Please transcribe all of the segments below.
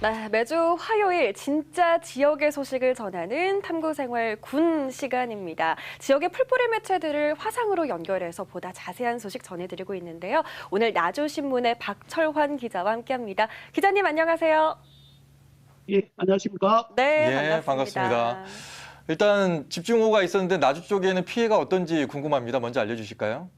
네, 매주 화요일 진짜 지역의 소식을 전하는 탐구생활 군 시간입니다. 지역의 풀뿌리 매체들을 화상으로 연결해서 보다 자세한 소식 전해드리고 있는데요. 오늘 나주신문의 박철환 기자와 함께합니다. 기자님 안녕하세요. 예, 안녕하십니까? 네, 예, 반갑습니다. 반갑습니다. 일단 집중호우가 있었는데 나주 쪽에는 피해가 어떤지 궁금합니다. 먼저 알려주실까요?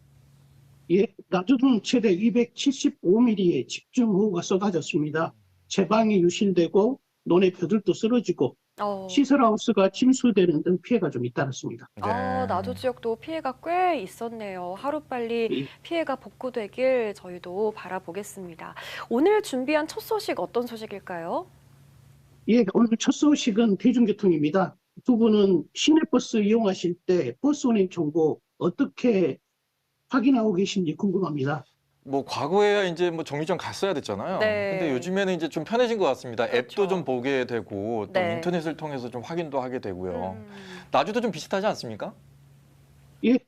예, 나주는 최대 275mm의 집중호우가 쏟아졌습니다. 제방이 유실되고 논의 벼들도 쓰러지고 어, 시설하우스가 침수되는 등 피해가 좀 잇따랐습니다. 나주 지역도 피해가 꽤 있었네요. 하루빨리 예, 피해가 복구되길 저희도 바라보겠습니다. 오늘 준비한 첫 소식 어떤 소식일까요? 예, 오늘 첫 소식은 대중교통입니다. 두 분은 시내버스 이용하실 때 버스 운행 정보 어떻게 확인하고 계신지 궁금합니다. 뭐 과거에야 이제 뭐 정류장 갔어야 됐잖아요. 네. 근데 요즘에는 이제 좀 편해진 것 같습니다. 그렇죠. 앱도 좀 보게 되고 또 네. 인터넷을 통해서 좀 확인도 하게 되고요. 음. 나주도 좀 비슷하지 않습니까? 예,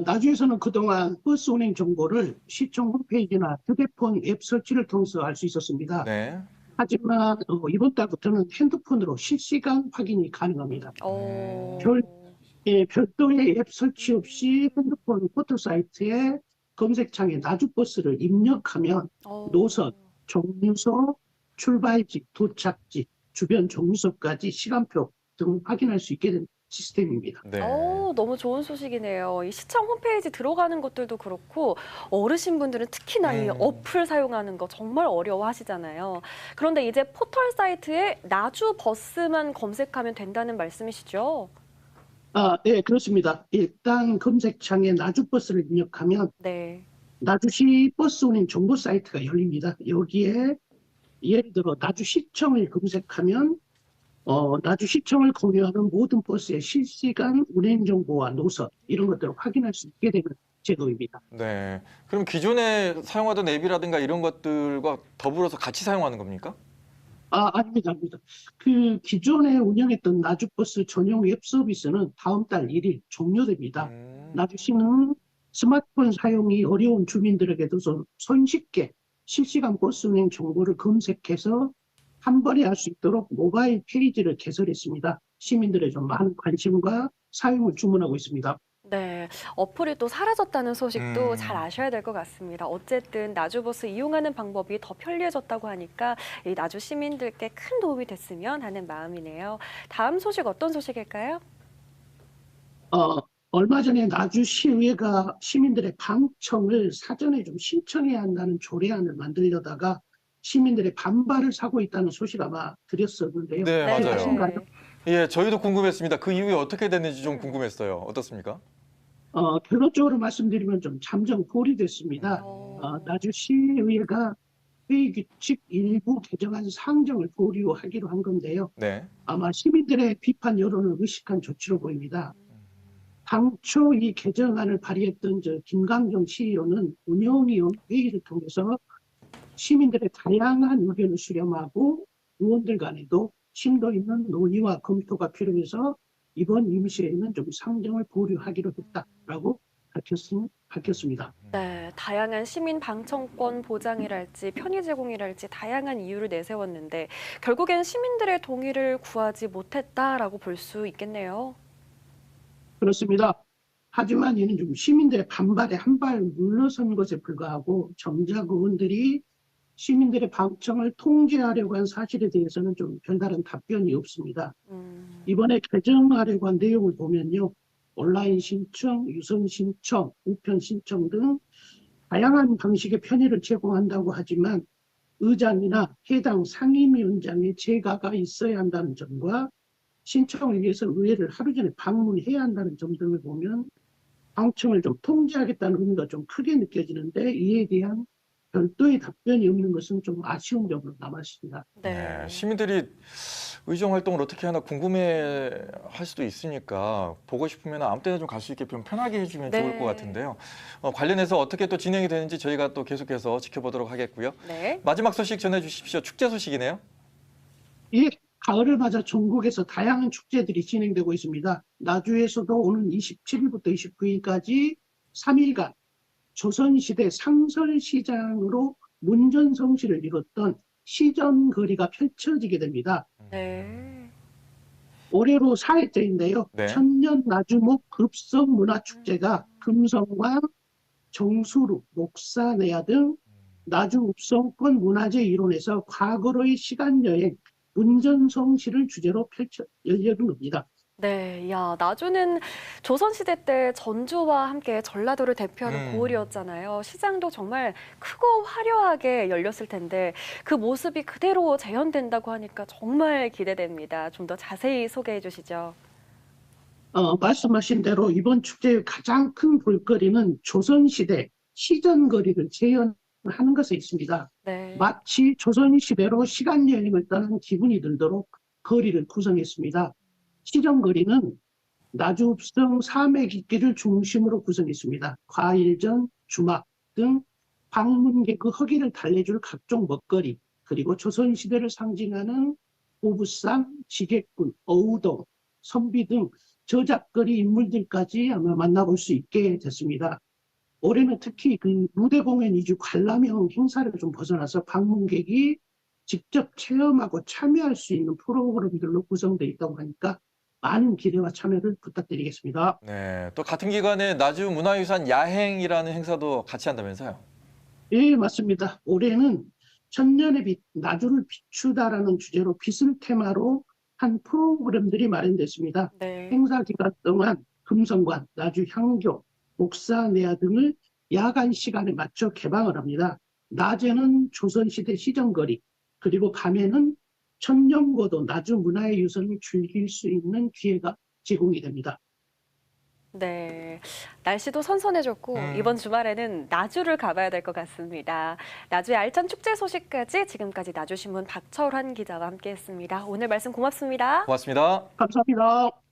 나주에서는 그동안 버스 운행 정보를 시청 홈페이지나 휴대폰 앱 설치를 통해서 알 수 있었습니다. 네. 하지만 이번 달부터는 핸드폰으로 실시간 확인이 가능합니다. 어, 별, 별도의 앱 설치 없이 핸드폰 포털 사이트에 검색창에 나주버스를 입력하면 어. 노선, 정류소, 출발지, 도착지, 주변 정류소까지 시간표 등 확인할 수 있게 된 시스템입니다. 네. 너무 좋은 소식이네요. 이 시청 홈페이지 들어가는 것들도 그렇고 어르신분들은 특히나 이 어플 사용하는 거 정말 어려워하시잖아요. 그런데 이제 포털 사이트에 나주 버스만 검색하면 된다는 말씀이시죠? 네, 그렇습니다. 일단 검색창에 나주버스를 입력하면 네. 나주시 버스 운행 정보 사이트가 열립니다. 여기에 예를 들어 나주시청을 검색하면 나주시청을 공유하는 모든 버스의 실시간 운행 정보와 노선 이런 것들을 확인할 수 있게 되는 제도입니다. 네. 그럼 기존에 사용하던 앱이라든가 이런 것들과 더불어서 같이 사용하는 겁니까? 아닙니다, 아닙니다. 그 기존에 운영했던 나주버스 전용 웹 서비스는 다음 달 1일 종료됩니다. 나주시는 스마트폰 사용이 어려운 주민들에게도 손쉽게 실시간 버스 운행 정보를 검색해서 한 번에 할 수 있도록 모바일 페이지를 개설했습니다. 시민들의 좀 많은 관심과 사용을 주문하고 있습니다. 네, 어플이 또 사라졌다는 소식도 잘 음. 아셔야 될 것 같습니다. 어쨌든 나주버스 이용하는 방법이 더 편리해졌다고 하니까 이 나주 시민들께 큰 도움이 됐으면 하는 마음이네요. 다음 소식 어떤 소식일까요? 어, 얼마 전에 나주시의회가 시민들의 방청을 사전에 좀 신청해야 한다는 조례안을 만들려다가 시민들의 반발을 사고 있다는 소식 아마 드렸었는데요. 네, 네. 맞아요. 아신가요? 예, 저희도 궁금했습니다. 그 이후에 어떻게 됐는지 좀 궁금했어요. 어떻습니까? 결론적으로 말씀드리면 좀 잠정골이 됐습니다. 나주시의회가 회의 규칙 일부 개정안 상정을 보류하기로 한 건데요. 네. 아마 시민들의 비판 여론을 의식한 조치로 보입니다. 당초 이 개정안을 발의했던 김강정 CEO는 운영위원 회의를 통해서 시민들의 다양한 의견을 수렴하고 의원들 간에도 심도 있는 논의와 검토가 필요해서 이번 임시회에는 좀 상정을 보류하기로 했다라고 밝혔습니다. 네, 다양한 시민 방청권 보장이랄지 편의 제공이랄지 다양한 이유를 내세웠는데 결국엔 시민들의 동의를 구하지 못했다라고 볼 수 있겠네요. 그렇습니다. 하지만 이는 좀 시민들의 반발에 한 발 물러선 것에 불과하고 정작 의원들이 시민들의 방청을 통제하려고 한 사실에 대해서는 좀 별다른 답변이 없습니다. 이번에 개정하려고 한 내용을 보면요. 온라인 신청, 유선 신청, 우편 신청 등 다양한 방식의 편의를 제공한다고 하지만 의장이나 해당 상임위원장의 재가가 있어야 한다는 점과 신청을 위해서 의회를 하루 전에 방문해야 한다는 점 등을 보면 방청을 좀 통제하겠다는 의미가 좀 크게 느껴지는데 이에 대한 별도의 답변이 없는 것은 좀 아쉬운 점으로 남았습니다. 네, 시민들이 의정 활동을 어떻게 하나 궁금해 할 수도 있으니까 보고 싶으면 아무 때나 좀 갈 수 있게 좀 편하게 해주면 네. 좋을 것 같은데요. 관련해서 어떻게 또 진행이 되는지 저희가 또 계속해서 지켜보도록 하겠고요. 네. 마지막 소식 전해주십시오. 축제 소식이네요. 예, 가을을 맞아 전국에서 다양한 축제들이 진행되고 있습니다. 나주에서도 오는 27일부터 29일까지 3일간 조선시대 상설시장으로 문전성시를 이뤘던 시전거리가 펼쳐지게 됩니다. 네. 올해로 4회째인데요. 네. 천년 나주목 급성문화축제가 금성관, 정수루, 목사내야 등 나주읍성권 문화재 일원에서 과거로의 시간여행, 문전성시를 주제로 열리는 겁니다. 네, 야, 나주는 조선시대 때 전주와 함께 전라도를 대표하는 고을이었잖아요. 시장도 정말 크고 화려하게 열렸을 텐데 그 모습이 그대로 재현된다고 하니까 정말 기대됩니다. 좀 더 자세히 소개해 주시죠. 말씀하신 대로 이번 축제의 가장 큰 볼거리는 조선시대 시전거리를 재현하는 것에 있습니다. 네. 마치 조선시대로 시간여행을 떠난 기분이 들도록 거리를 구성했습니다. 시전거리는 나주읍성 삼해깃길을 중심으로 구성했습니다. 과일전, 주막 등 방문객 그 허기를 달래줄 각종 먹거리, 그리고 조선시대를 상징하는 보부상, 지객군, 어우동, 선비 등 저작거리 인물들까지 아마 만나볼 수 있게 됐습니다. 올해는 특히 그 무대 공연 위주 관람형 행사를 좀 벗어나서 방문객이 직접 체험하고 참여할 수 있는 프로그램들로 구성되어 있다고 하니까 많은 기대와 참여를 부탁드리겠습니다. 네, 또 같은 기간에 나주 문화유산 야행이라는 행사도 같이 한다면서요? 예, 맞습니다. 올해는 천년의 빛, 나주를 비추다라는 주제로 빛을 테마로 한 프로그램들이 마련됐습니다. 네. 행사 기간 동안 금성관, 나주 향교, 목사내야 등을 야간 시간에 맞춰 개방을 합니다. 낮에는 조선시대 시정거리, 그리고 밤에는 천년고도 나주 문화의 유산을 즐길 수 있는 기회가 제공이 됩니다. 네, 날씨도 선선해졌고 이번 주말에는 나주를 가봐야 될 것 같습니다. 나주의 알찬 축제 소식까지 지금까지 나주신문 박철환 기자와 함께했습니다. 오늘 말씀 고맙습니다. 고맙습니다. 감사합니다.